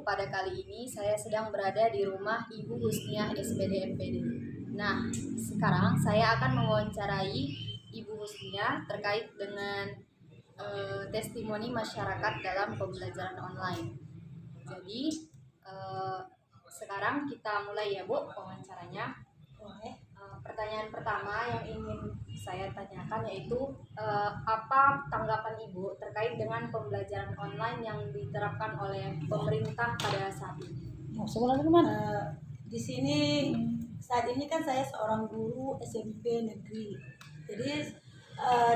pada kali ini saya sedang berada di rumah Ibu Husniah SPD MPD. Nah, sekarang saya akan mewawancarai Ibu Husniah terkait dengan testimoni masyarakat dalam pembelajaran online. Jadi, sekarang kita mulai ya Bu wawancaranya. Pertanyaan pertama yang ingin saya tanyakan yaitu apa tanggapan Ibu terkait dengan pembelajaran online yang diterapkan oleh pemerintah pada saat ini? Sekolah di mana? Di sini saat ini kan saya seorang guru SMP negeri. Jadi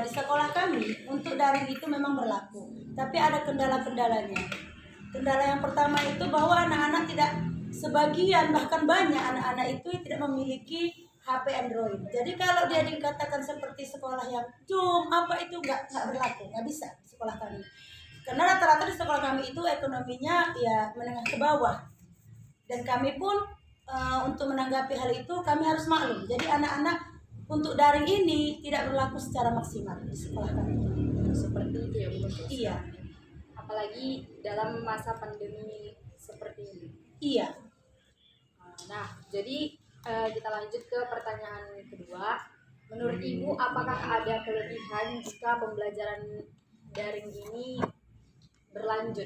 di sekolah kami untuk daring itu memang berlaku, tapi ada kendala-kendalanya. Kendala yang pertama itu bahwa anak-anak tidak, sebagian bahkan banyak anak-anak itu tidak memiliki HP Android. Jadi kalau dia dikatakan seperti sekolah yang Zoom apa itu nggak berlaku, nggak bisa di sekolah kami. Karena rata-rata di sekolah kami itu ekonominya ya menengah ke bawah. Dan kami pun untuk menanggapi hal itu kami harus maklum. Jadi anak-anak untuk daring ini tidak berlaku secara maksimal di sekolah kami. Seperti itu ya Bu? Iya. Apalagi dalam masa pandemi seperti ini. Iya. Nah, jadi kita lanjut ke pertanyaan kedua. Menurut Ibu, apakah ada kelebihan jika pembelajaran daring ini berlanjut?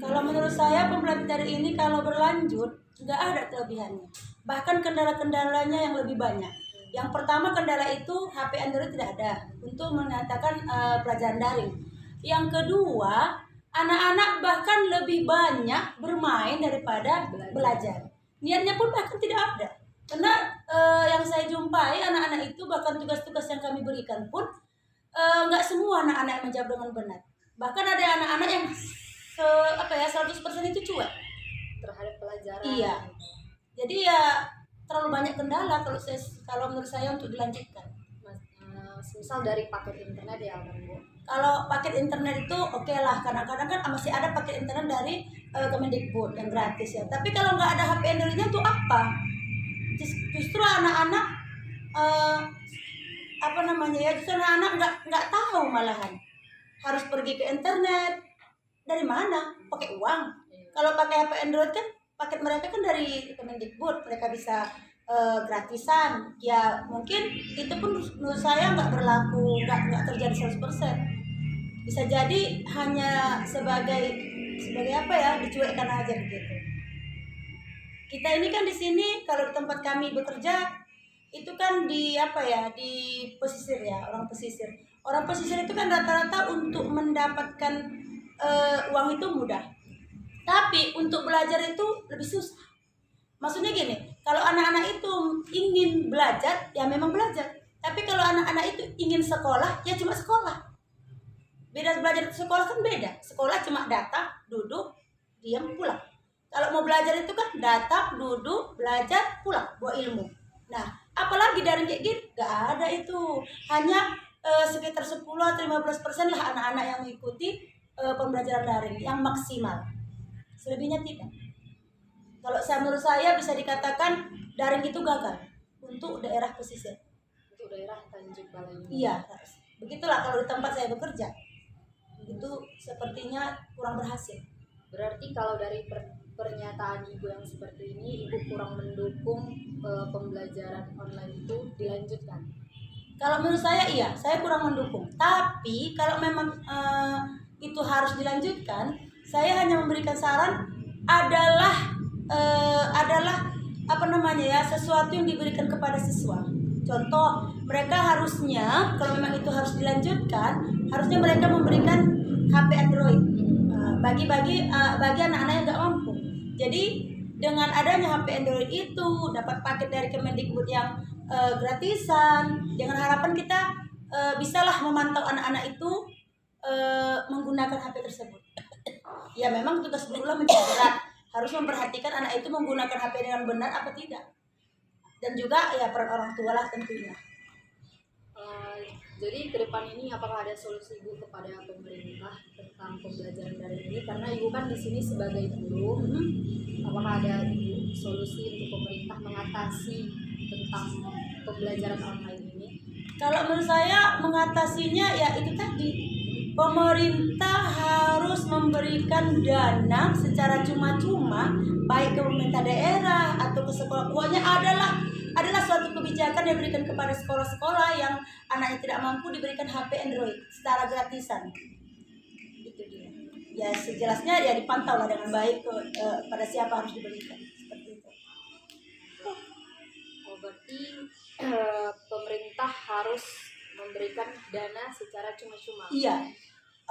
Kalau menurut saya pembelajaran daring ini kalau berlanjut nggak ada kelebihannya. Bahkan kendala-kendalanya yang lebih banyak. Yang pertama kendala itu HP Android tidak ada untuk mengatakan pelajaran daring. Yang kedua, anak-anak bahkan lebih banyak bermain daripada belajar. Niatnya pun bahkan tidak ada. Karena yang saya jumpai anak-anak itu bahkan tugas-tugas yang kami berikan pun nggak semua anak-anak yang menjawab dengan benar. Bahkan ada anak-anak yang 100% itu cuek terhadap pelajaran. Iya. Jadi ya terlalu banyak kendala kalau menurut saya untuk dilanjutkan. Misal dari paket internet ya kan Bu? Kalau paket internet itu oke lah, kadang-kadang kan masih ada paket internet dari Kemendikbud yang gratis ya. Tapi kalau nggak ada HP Androidnya untuk apa? Justru anak-anak justru anak-anak nggak tahu malahan harus pergi ke internet dari mana, pakai uang. Kalau pakai HP Android kan paket mereka kan dari Kemendikbud, mereka bisa gratisan. Ya mungkin itu pun menurut saya nggak berlaku, nggak terjadi 100%. Bisa jadi hanya sebagai dicuekkan aja begitu. Kita ini kan di sini kalau di tempat kami bekerja itu kan di pesisir ya, orang pesisir. Orang pesisir itu kan rata-rata untuk mendapatkan uang itu mudah. Tapi untuk belajar itu lebih susah. Maksudnya gini, kalau anak-anak itu ingin belajar, ya memang belajar. Tapi kalau anak-anak itu ingin sekolah, ya cuma sekolah. Beda belajar di sekolah kan beda. Sekolah cuma datang, duduk, diam, pulang. Kalau mau belajar itu kan datang, duduk, belajar, pulang, bawa ilmu. Nah, apalagi daring kayak gini, gak ada itu. Hanya sekitar 10 atau 15% lah anak-anak yang mengikuti pembelajaran daring yang maksimal. Selebihnya tidak. Kalau menurut saya bisa dikatakan daring itu gagal untuk daerah pesisir. Untuk daerah Tanjung Balai. Iya, begitulah kalau di tempat saya bekerja. Itu sepertinya kurang berhasil. Berarti kalau dari pernyataan Ibu yang seperti ini, Ibu kurang mendukung pembelajaran online itu dilanjutkan? Kalau menurut saya iya, saya kurang mendukung. Tapi kalau memang itu harus dilanjutkan, saya hanya memberikan saran adalah sesuatu yang diberikan kepada siswa. Contoh, mereka harusnya kalau memang itu harus dilanjutkan, harusnya mereka memberikan HP Android bagi anak-anak yang nggak mampu. Jadi dengan adanya HP Android itu dapat paket dari Kemendikbud yang gratisan, dengan harapan kita bisalah memantau anak-anak itu menggunakan HP tersebut. Ya memang tugas berulang menjadi berat, harus memperhatikan anak itu menggunakan HP dengan benar apa tidak. Dan juga ya peran orang tua lah tentunya. Jadi ke depan ini apakah ada solusi Ibu kepada pemerintah tentang pembelajaran daring ini? Karena Ibu kan di sini sebagai guru, apakah ada solusi untuk pemerintah mengatasi tentang pembelajaran online ini? Kalau menurut saya mengatasinya ya itu tadi, pemerintah harus memberikan dana secara cuma-cuma, baik ke pemerintah daerah atau ke sekolah. Pokoknya adalah suatu kebijakan yang diberikan kepada sekolah-sekolah yang anaknya tidak mampu, diberikan HP Android secara gratisan. Itu dia. Ya sejelasnya ya dipantau lah dengan baik pada siapa harus diberikan. Seperti itu. Oh, berarti pemerintah harus memberikan dana secara cuma-cuma. Iya,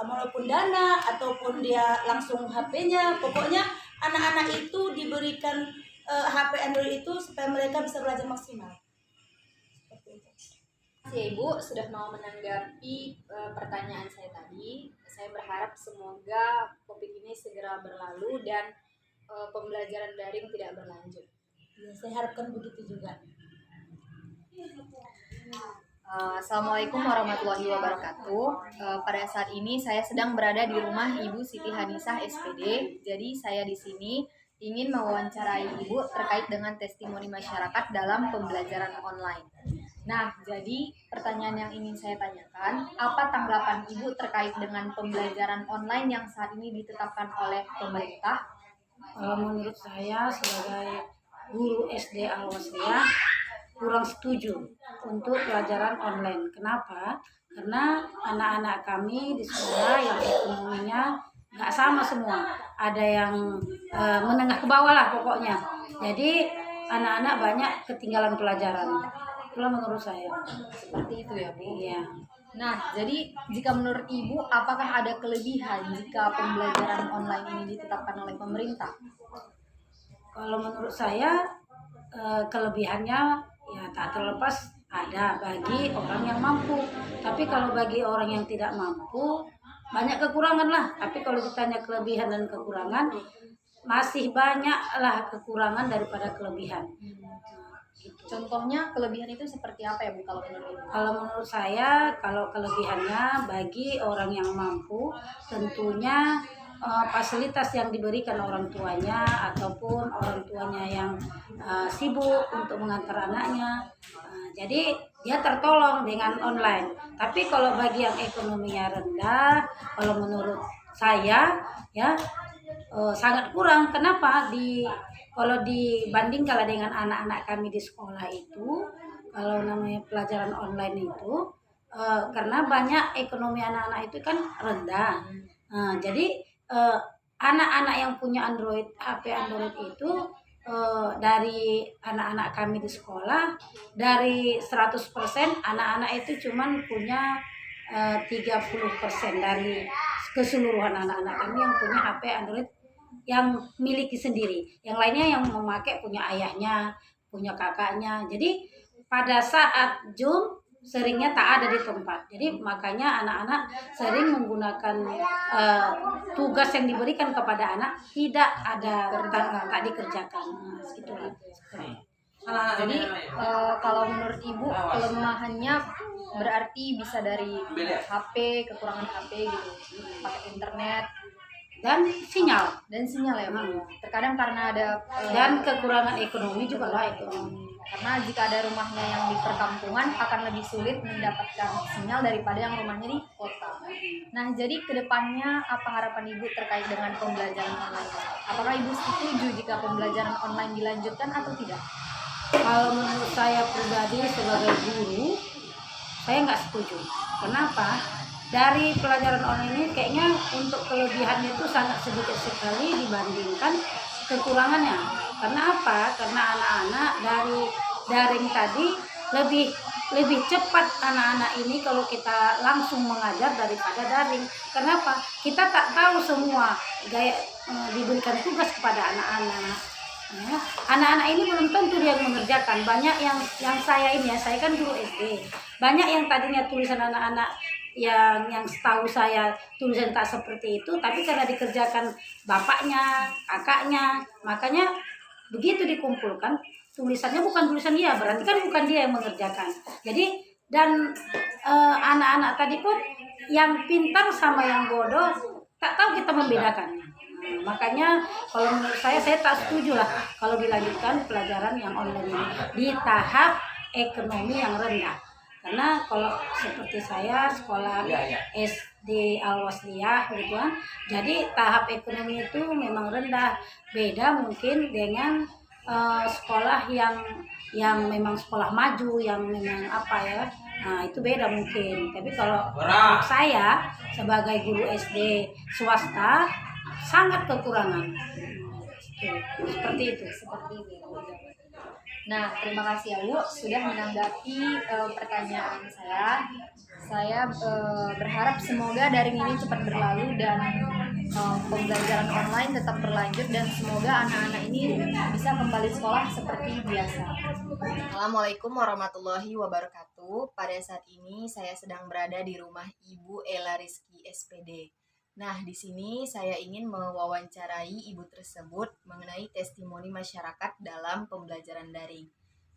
walaupun dana ataupun dia langsung HP-nya, pokoknya anak-anak itu diberikan HP Android itu supaya mereka bisa belajar maksimal. Seperti itu. Ya Ibu sudah mau menanggapi pertanyaan saya tadi. Saya berharap semoga COVID ini segera berlalu dan pembelajaran daring tidak berlanjut. Ya, saya harapkan begitu juga. Assalamualaikum warahmatullahi wabarakatuh. Pada saat ini saya sedang berada di rumah Ibu Siti Hanisah SPD. Jadi saya di sini ingin mewawancarai Ibu terkait dengan testimoni masyarakat dalam pembelajaran online. Nah, jadi pertanyaan yang ingin saya tanyakan, apa tanggapan Ibu terkait dengan pembelajaran online yang saat ini ditetapkan oleh pemerintah? Menurut saya sebagai guru SD Al-Wasliyah kurang setuju untuk pelajaran online. Kenapa? Karena anak-anak kami di sekolah yang ekonominya nggak sama semua. Ada yang menengah ke bawah lah pokoknya. Jadi anak-anak banyak ketinggalan pelajaran. Itulah menurut saya. Seperti itu ya Bu? Iya. Nah, jadi jika menurut Ibu, apakah ada kelebihan jika pembelajaran online ini ditetapkan oleh pemerintah? Kalau menurut saya kelebihannya ya tak terlepas ada bagi orang yang mampu. Tapi kalau bagi orang yang tidak mampu banyak kekurangan lah. Tapi kalau ditanya kelebihan dan kekurangan, masih banyaklah kekurangan daripada kelebihan. Gitu. Contohnya kelebihan itu seperti apa ya Bu kalau menurut Ibu? Kalau menurut saya, kalau kelebihannya bagi orang yang mampu, tentunya fasilitas yang diberikan orang tuanya ataupun orang tuanya yang sibuk untuk mengantar anaknya, jadi dia tertolong dengan online. Tapi kalau bagi yang ekonominya rendah, kalau menurut saya ya sangat kurang. Kenapa? Kalau dibandingkan dengan anak-anak kami di sekolah itu, kalau namanya pelajaran online itu, karena banyak ekonomi anak-anak itu kan rendah. Jadi anak-anak yang punya HP Android itu dari anak-anak kami di sekolah, dari 100% anak-anak itu cuman punya 30% dari keseluruhan anak-anak kami yang punya HP Android yang miliki sendiri. Yang lainnya yang memakai punya ayahnya, punya kakaknya. Jadi pada saat Zoom seringnya tak ada di tempat. Jadi makanya anak-anak sering menggunakan tugas yang diberikan kepada anak tidak tak dikerjakan. Gitu. Jadi kalau menurut Ibu kelemahannya berarti bisa dari HP, kekurangan HP gitu, pakai internet Dan sinyal ya Bu. Terkadang karena ada dan kekurangan ekonomi juga lah ekonomi. Karena jika ada rumahnya yang di perkampungan akan lebih sulit mendapatkan sinyal daripada yang rumahnya di kota. Nah, jadi kedepannya apa harapan Ibu terkait dengan pembelajaran online? Apakah Ibu setuju jika pembelajaran online dilanjutkan atau tidak? Kalau menurut saya pribadi sebagai guru, saya nggak setuju. Kenapa? Dari pelajaran online ini kayaknya untuk kelebihannya itu sangat sedikit sekali dibandingkan kekurangannya. Karena apa? Karena anak-anak dari daring tadi lebih cepat anak-anak ini kalau kita langsung mengajar daripada daring. Kenapa? Kita tak tahu semua gaya diberikan tugas kepada anak-anak. Ya, anak-anak ini belum tentu dia mengerjakan. Banyak yang saya ini ya, saya kan guru SD. Banyak yang tadinya tulisan anak-anak yang setahu saya tulisan tak seperti itu, tapi karena dikerjakan bapaknya, kakaknya, makanya begitu dikumpulkan tulisannya bukan tulisan dia, berarti kan bukan dia yang mengerjakan. Jadi dan anak-anak tadi pun yang pintar sama yang bodoh tak tahu kita membedakannya. Makanya kalau menurut saya tak setuju lah kalau dilanjutkan pelajaran yang online ini di tahap ekonomi yang rendah. Karena kalau seperti saya sekolah di Al-Wasliyah gitu kan. Jadi tahap ekonomi itu memang rendah. Beda mungkin dengan sekolah yang memang sekolah maju, yang memang apa ya. Nah, itu beda mungkin. Tapi kalau saya sebagai guru SD swasta sangat kekurangan. Seperti itu. Seperti itu. Nah, terima kasih ya Bu sudah menanggapi pertanyaan saya. Saya berharap semoga daring ini cepat berlalu dan pembelajaran online tetap berlanjut dan semoga anak-anak ini bisa kembali sekolah seperti biasa. Assalamualaikum warahmatullahi wabarakatuh. Pada saat ini saya sedang berada di rumah Ibu Ella Rizky SPD. Nah, di sini saya ingin mewawancarai ibu tersebut mengenai testimoni masyarakat dalam pembelajaran daring.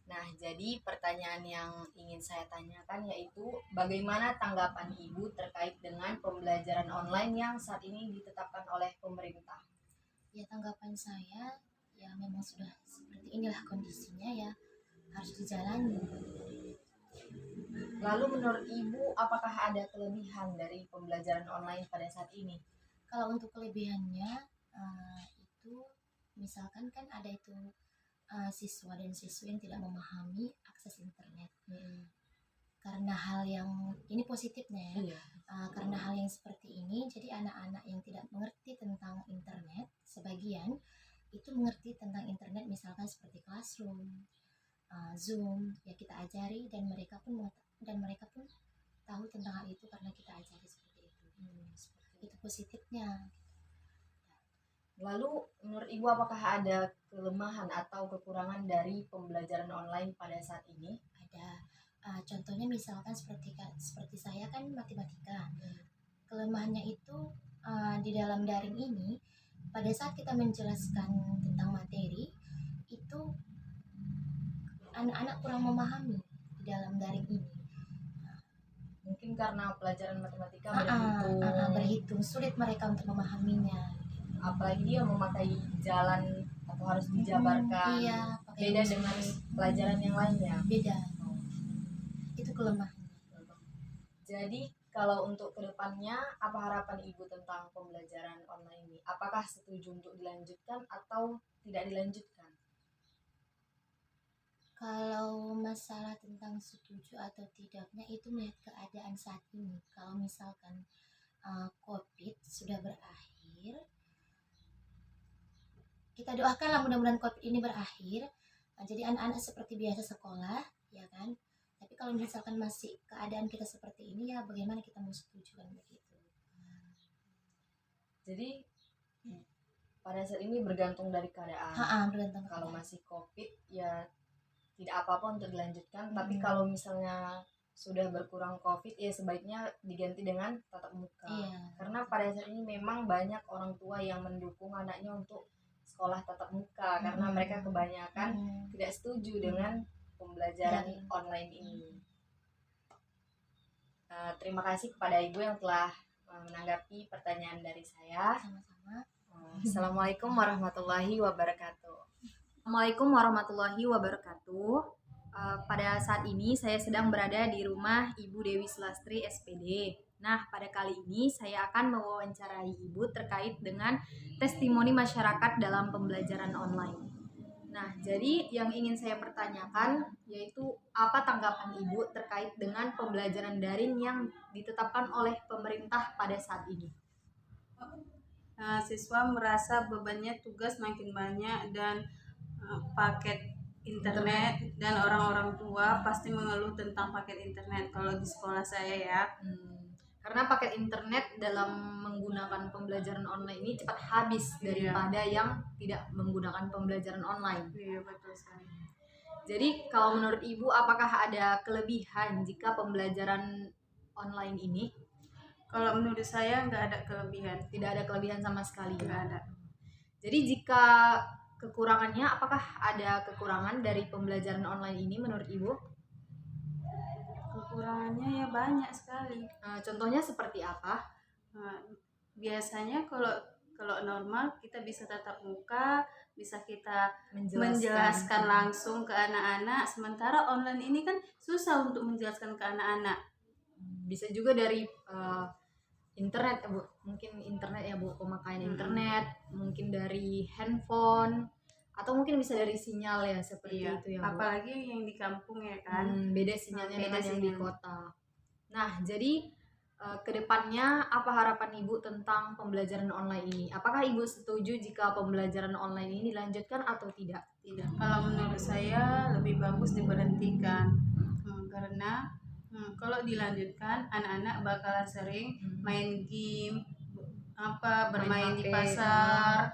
Nah, jadi pertanyaan yang ingin saya tanyakan yaitu bagaimana tanggapan ibu terkait dengan pembelajaran online yang saat ini ditetapkan oleh pemerintah? Ya, tanggapan saya ya memang sudah seperti inilah kondisinya, ya harus dijalani. Lalu menurut ibu apakah ada kelebihan dari pembelajaran online pada saat ini? Kalau untuk kelebihannya itu misalkan kan ada itu siswa dan siswi yang tidak memahami akses internet. Karena hal yang ini positifnya ya. Iya. Karena hal yang seperti ini, jadi anak-anak yang tidak mengerti tentang internet, sebagian itu mengerti tentang internet, misalkan seperti Classroom, Zoom, ya kita ajari dan mereka pun tahu tentang hal itu karena kita ajari seperti itu. Itu positifnya. Lalu menurut ibu apakah ada kelemahan atau kekurangan dari pembelajaran online pada saat ini? Ada contohnya misalkan seperti saya kan matematika. Kelemahannya itu di dalam daring ini, pada saat kita menjelaskan tentang materi itu anak-anak kurang memahami di dalam daring ini. Mungkin karena pelajaran matematika berhitung sulit mereka untuk memahaminya. Apalagi dia memakai jalan atau harus dijabarkan. Iya, Beda dengan pelajaran yang lainnya. Beda. Itu kelemahan. Jadi kalau untuk kedepannya apa harapan ibu tentang pembelajaran online ini? Apakah setuju untuk dilanjutkan atau tidak dilanjutkan? Kalau masalah tentang setuju atau tidaknya itu melihat keadaan saat ini. Kalau misalkan COVID sudah berakhir, kita doakanlah mudah-mudahan COVID ini berakhir. Jadi anak-anak seperti biasa sekolah, ya kan? Tapi kalau misalkan masih keadaan kita seperti ini, ya bagaimana kita mau setuju kan begitu. Jadi pada saat ini bergantung dari keadaan. Bergantung. Kalau masih COVID ya tidak apa-apa untuk dilanjutkan. Tapi kalau misalnya sudah berkurang COVID ya sebaiknya diganti dengan tatap muka. Iya. Karena pada saat ini memang banyak orang tua yang mendukung anaknya untuk sekolah tatap muka karena mereka kebanyakan tidak setuju dengan pembelajaran online ini. Terima kasih kepada ibu yang telah menanggapi pertanyaan dari saya. Sama-sama. Assalamualaikum warahmatullahi wabarakatuh. Assalamualaikum warahmatullahi wabarakatuh. Pada saat ini saya sedang berada di rumah Ibu Dewi Sulastri SPD. Nah, pada kali ini saya akan mewawancarai Ibu terkait dengan testimoni masyarakat dalam pembelajaran online. Nah, jadi yang ingin saya pertanyakan yaitu apa tanggapan Ibu terkait dengan pembelajaran daring yang ditetapkan oleh pemerintah pada saat ini? Siswa merasa bebannya tugas makin banyak dan paket internet dan orang-orang tua pasti mengeluh tentang paket internet kalau di sekolah saya ya. Karena paket internet dalam menggunakan pembelajaran online ini cepat habis daripada yang tidak menggunakan pembelajaran online. Iya, betul sekali. Jadi kalau menurut Ibu apakah ada kelebihan jika pembelajaran online ini? Kalau menurut saya nggak ada kelebihan. Tidak ada kelebihan sama sekali. Nggak ada. Jadi jika kekurangannya, apakah ada kekurangan dari pembelajaran online ini menurut Ibu? Kekurangannya ya banyak sekali. Contohnya seperti apa? Biasanya kalau normal kita bisa tatap muka, bisa kita menjelaskan langsung ke anak-anak. Sementara online ini kan susah untuk menjelaskan ke anak-anak. Bisa juga dari internet ya Bu, mungkin internet ya Bu, pemakaian internet, mungkin dari handphone atau mungkin bisa dari sinyal ya seperti Iya, itu ya Bu. apalagi yang di kampung ya kan. Beda sinyalnya Beda dengan yang di sinyal. kota. Nah, jadi kedepannya apa harapan Ibu tentang pembelajaran online ini? Apakah Ibu setuju jika pembelajaran online ini dilanjutkan atau tidak? Tidak, kalau menurut saya lebih bagus diberhentikan. Karena kalau dilanjutkan anak-anak bakalan sering main game, bermain di HP, pasar,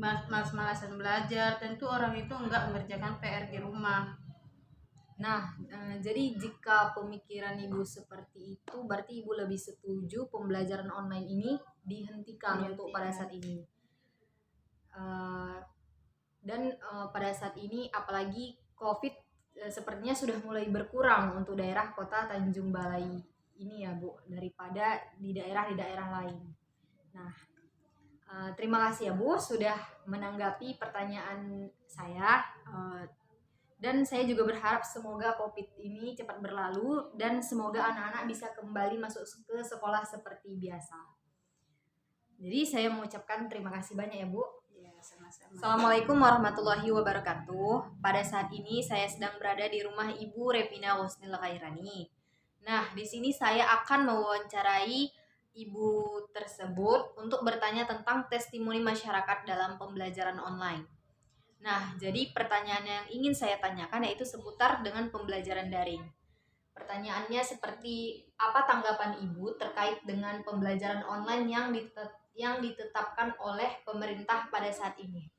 malas-malasan belajar. Tentu orang itu enggak mengerjakan PR di rumah. Nah, jadi jika pemikiran Ibu seperti itu, berarti Ibu lebih setuju pembelajaran online ini dihentikan untuk pada saat ini. Dan pada saat ini apalagi COVID sepertinya sudah mulai berkurang untuk daerah kota Tanjung Balai ini ya Bu, daripada di daerah lain. Nah, terima kasih ya Bu sudah menanggapi pertanyaan saya. Dan saya juga berharap semoga COVID ini cepat berlalu dan semoga anak-anak bisa kembali masuk ke sekolah seperti biasa. Jadi saya mengucapkan terima kasih banyak ya Bu. Ya, sama-sama. Assalamualaikum warahmatullahi wabarakatuh. Pada saat ini saya sedang berada di rumah Ibu Revina Husnil Khairani. Nah, di sini saya akan mewawancarai Ibu tersebut untuk bertanya tentang testimoni masyarakat dalam pembelajaran online. Nah, jadi pertanyaan yang ingin saya tanyakan yaitu seputar dengan pembelajaran daring. Pertanyaannya seperti apa tanggapan Ibu terkait dengan pembelajaran online yang ditetapkan oleh pemerintah pada saat ini?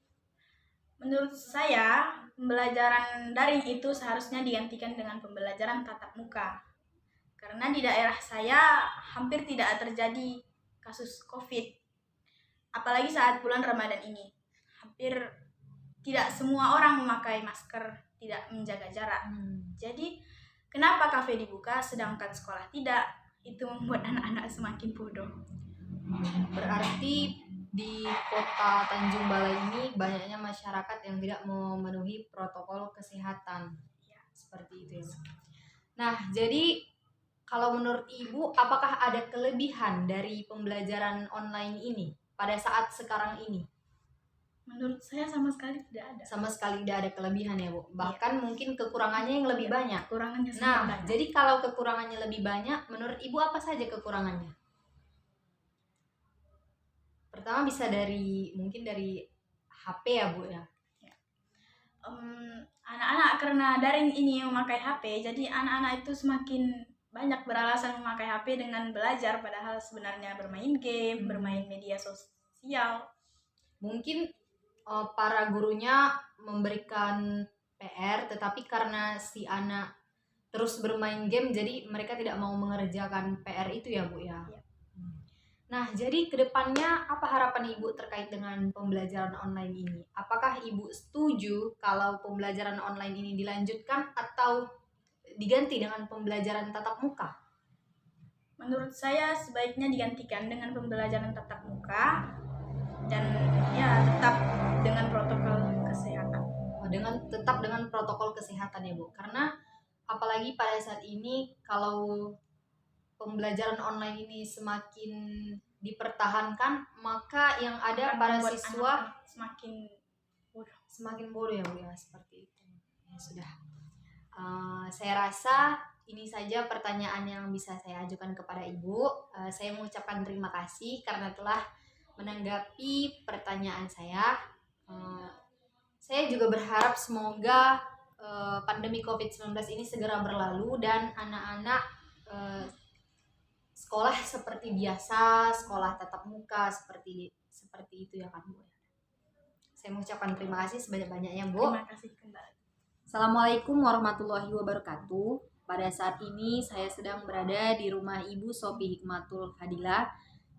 Menurut saya, pembelajaran daring itu seharusnya digantikan dengan pembelajaran tatap muka. Karena di daerah saya hampir tidak terjadi kasus COVID. Apalagi saat bulan Ramadan ini. Hampir tidak semua orang memakai masker, tidak menjaga jarak. Jadi, kenapa kafe dibuka sedangkan sekolah tidak? Itu membuat anak-anak semakin bodoh. Berarti di kota Tanjung Balai ini banyaknya masyarakat yang tidak memenuhi protokol kesehatan. Seperti itu ya. Nah, jadi kalau menurut Ibu, apakah ada kelebihan dari pembelajaran online ini pada saat sekarang ini? Menurut saya sama sekali tidak ada. Sama sekali tidak ada kelebihan ya Bu. Bahkan mungkin kekurangannya yang lebih banyak. Kekurangannya sangat Nah, banyak. jadi kalau kekurangannya lebih banyak, menurut Ibu apa saja kekurangannya? Pertama bisa mungkin dari HP ya Bu ya. Anak-anak karena daring ini memakai HP, jadi anak-anak itu semakin banyak beralasan memakai HP dengan belajar, padahal sebenarnya bermain game, bermain media sosial. Mungkin para gurunya memberikan PR, tetapi karena si anak terus bermain game, jadi mereka tidak mau mengerjakan PR itu ya Bu ya. Iya. Nah, jadi kedepannya apa harapan Ibu terkait dengan pembelajaran online ini? Apakah Ibu setuju kalau pembelajaran online ini dilanjutkan atau diganti dengan pembelajaran tatap muka? Menurut saya sebaiknya digantikan dengan pembelajaran tatap muka dan ya tetap dengan protokol kesehatan. Tetap dengan protokol kesehatan ya Bu. Karena apalagi pada saat ini kalau pembelajaran online ini semakin dipertahankan, maka yang ada para Membuat siswa anak semakin bodoh ya Bu ya, seperti itu. Ya sudah. Saya rasa ini saja pertanyaan yang bisa saya ajukan kepada Ibu. Saya mengucapkan terima kasih karena telah menanggapi pertanyaan saya. Saya juga berharap semoga pandemi COVID-19 ini segera berlalu dan anak-anak sekolah seperti biasa, sekolah tatap muka seperti itu ya kan Bu. Saya mengucapkan terima kasih sebanyak-banyaknya Bu. Terima kasih kembali. Assalamualaikum warahmatullahi wabarakatuh. Pada saat ini saya sedang berada di rumah Ibu Sofi Hikmatul Fadilah.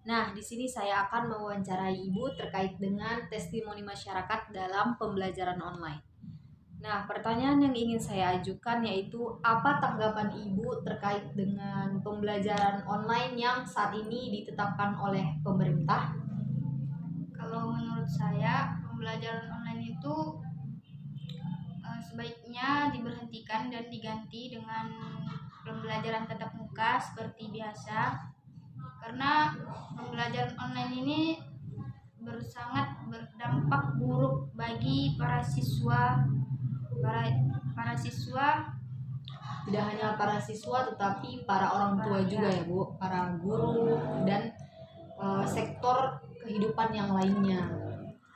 Nah, di sini saya akan mewawancarai Ibu terkait dengan testimoni masyarakat dalam pembelajaran online. Nah, pertanyaan yang ingin saya ajukan yaitu apa tanggapan Ibu terkait dengan pembelajaran online yang saat ini ditetapkan oleh pemerintah? Kalau menurut saya, pembelajaran online itu sebaiknya diberhentikan dan diganti dengan pembelajaran tatap muka seperti biasa, karena pembelajaran online ini sangat berdampak buruk bagi para siswa. Para siswa Tidak hanya para siswa tetapi para orang tua juga ya Bu, para guru dan sektor kehidupan yang lainnya.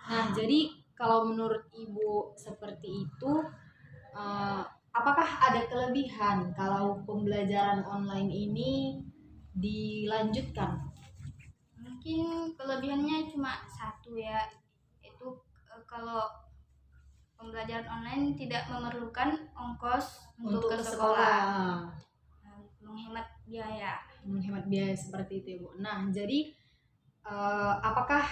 Nah, jadi kalau menurut Ibu seperti itu, apakah ada kelebihan kalau pembelajaran online ini dilanjutkan? mungkin kelebihannya cuma satu ya, itu kalau pembelajaran online tidak memerlukan ongkos untuk ke sekolah, menghemat biaya. Menghemat biaya seperti itu ya Bu. Nah, jadi apakah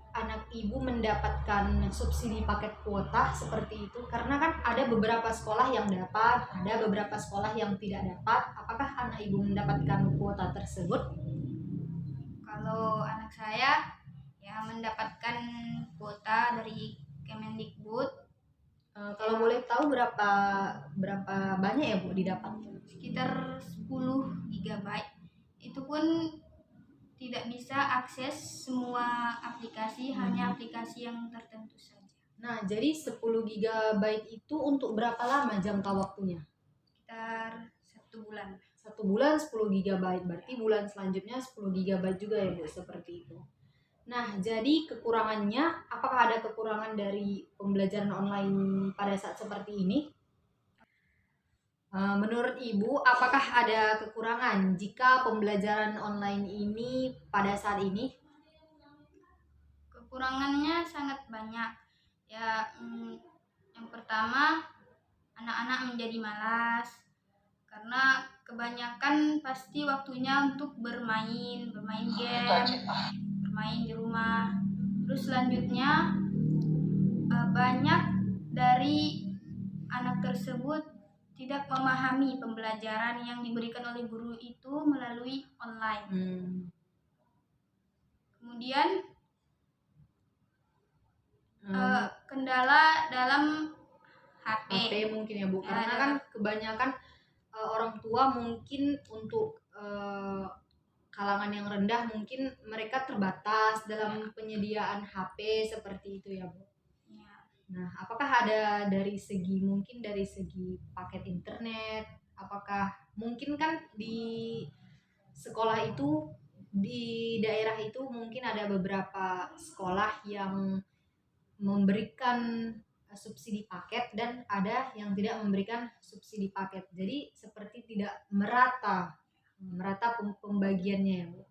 anak Ibu mendapatkan subsidi paket kuota seperti itu? Karena kan ada beberapa sekolah yang dapat, ada beberapa sekolah yang tidak dapat. Apakah anak Ibu mendapatkan kuota tersebut? Kalau anak saya ya mendapatkan kuota dari Kemendikbud Kalau boleh tahu berapa banyak ya Bu didapat? sekitar 10 GB. Itu pun tidak bisa akses semua aplikasi, hanya aplikasi yang tertentu saja. Nah, jadi 10 GB itu untuk berapa lama jangka waktunya? Sekitar 1 bulan. 1 bulan 10 GB, berarti bulan selanjutnya 10 GB juga ya Bu, seperti itu. Nah, jadi kekurangannya, apakah ada kekurangan dari pembelajaran online pada saat seperti ini? Menurut Ibu, apakah ada kekurangan jika pembelajaran online ini pada saat ini? Kekurangannya sangat banyak. Ya, yang pertama, anak-anak menjadi malas karena kebanyakan pasti waktunya untuk bermain game, bermain di rumah. Terus selanjutnya banyak dari anak tersebut tidak memahami pembelajaran yang diberikan oleh guru itu melalui online. Kemudian kendala dalam HP. mungkin ya Bu, Ya, karena kan kebanyakan orang tua mungkin untuk kalangan yang rendah mungkin mereka terbatas dalam penyediaan HP seperti itu ya Bu. Ya. Nah, apakah ada dari segi paket internet? Apakah mungkin kan di sekolah itu, di daerah itu mungkin ada beberapa sekolah yang memberikan subsidi paket dan ada yang tidak memberikan subsidi paket. Jadi seperti tidak merata pembagiannya ya Bu.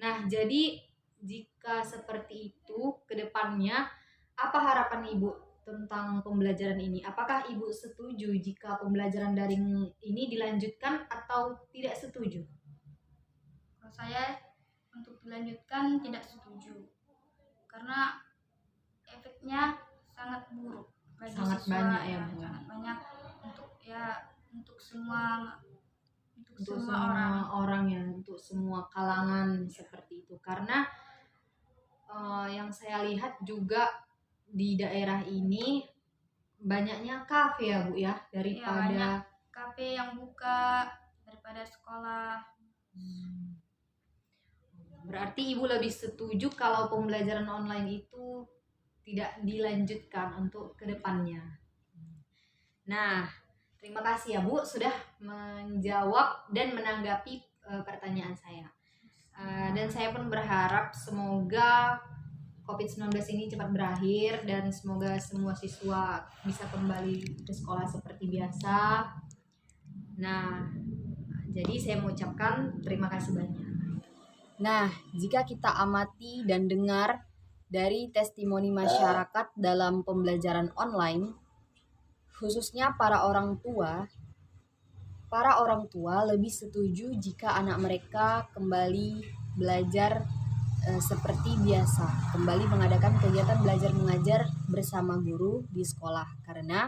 Nah, jadi jika seperti itu ke depannya, apa harapan Ibu tentang pembelajaran ini? Apakah Ibu setuju jika pembelajaran daring ini dilanjutkan atau tidak setuju? Kalau saya untuk dilanjutkan tidak setuju. Karena efeknya sangat buruk bagi Sangat siswa, banyak ya, Bu. sangat banyak untuk semua orang ya, untuk semua kalangan seperti itu. Karena yang saya lihat juga di daerah ini banyaknya kafe ya Bu ya, daripada banyak kafe yang buka daripada sekolah. Berarti Ibu lebih setuju kalau pembelajaran online itu tidak dilanjutkan untuk kedepannya. Nah, terima kasih ya Bu sudah menjawab dan menanggapi pertanyaan saya. Dan saya pun berharap semoga COVID-19 ini cepat berakhir dan semoga semua siswa bisa kembali ke sekolah seperti biasa. Nah, jadi saya mengucapkan terima kasih banyak. Nah, jika kita amati dan dengar dari testimoni masyarakat dalam pembelajaran online, khususnya para orang tua lebih setuju jika anak mereka kembali belajar seperti biasa, kembali mengadakan kegiatan belajar mengajar bersama guru di sekolah, karena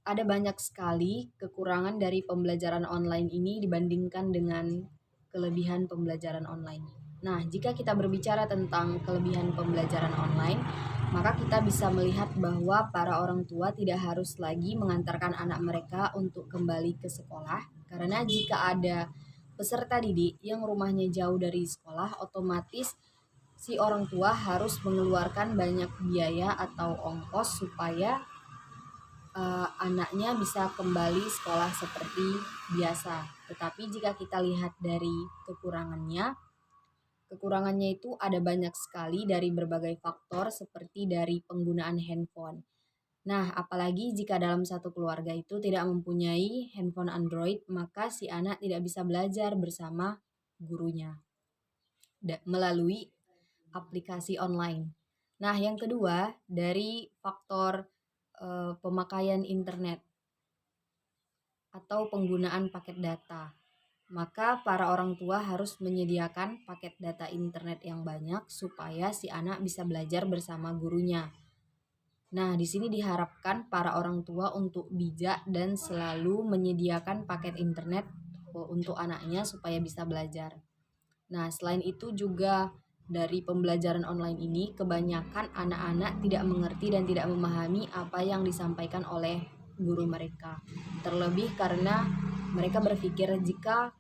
ada banyak sekali kekurangan dari pembelajaran online ini dibandingkan dengan kelebihan pembelajaran online. Nah, jika kita berbicara tentang kelebihan pembelajaran online, maka kita bisa melihat bahwa para orang tua tidak harus lagi mengantarkan anak mereka untuk kembali ke sekolah, karena jika ada peserta didik yang rumahnya jauh dari sekolah, otomatis si orang tua harus mengeluarkan banyak biaya atau ongkos supaya anaknya bisa kembali sekolah seperti biasa. Tetapi jika kita lihat dari kekurangannya itu ada banyak sekali dari berbagai faktor seperti dari penggunaan handphone. Nah, apalagi jika dalam satu keluarga itu tidak mempunyai handphone Android, maka si anak tidak bisa belajar bersama gurunya melalui aplikasi online. Nah, yang kedua dari faktor pemakaian internet atau penggunaan paket data. Maka para orang tua harus menyediakan paket data internet yang banyak supaya si anak bisa belajar bersama gurunya. Nah, di sini diharapkan para orang tua untuk bijak dan selalu menyediakan paket internet untuk anaknya supaya bisa belajar. Nah, selain itu juga dari pembelajaran online ini, kebanyakan anak-anak tidak mengerti dan tidak memahami apa yang disampaikan oleh guru mereka. Terlebih karena mereka berpikir jika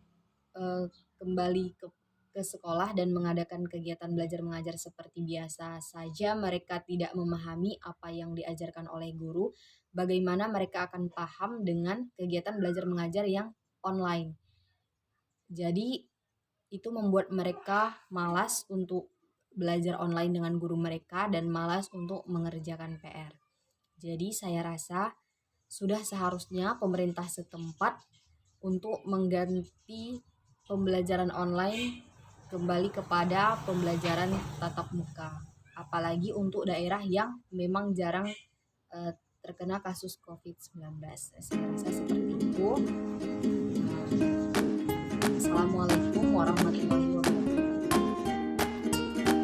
kembali ke sekolah dan mengadakan kegiatan belajar mengajar seperti biasa saja, mereka tidak memahami apa yang diajarkan oleh guru, bagaimana mereka akan paham dengan kegiatan belajar mengajar yang online. Jadi itu membuat mereka malas untuk belajar online dengan guru mereka dan malas untuk mengerjakan PR. Jadi saya rasa sudah seharusnya pemerintah setempat untuk mengganti pembelajaran online kembali kepada pembelajaran tatap muka. Apalagi untuk daerah yang memang jarang terkena kasus COVID-19. Saya rasa seperti itu.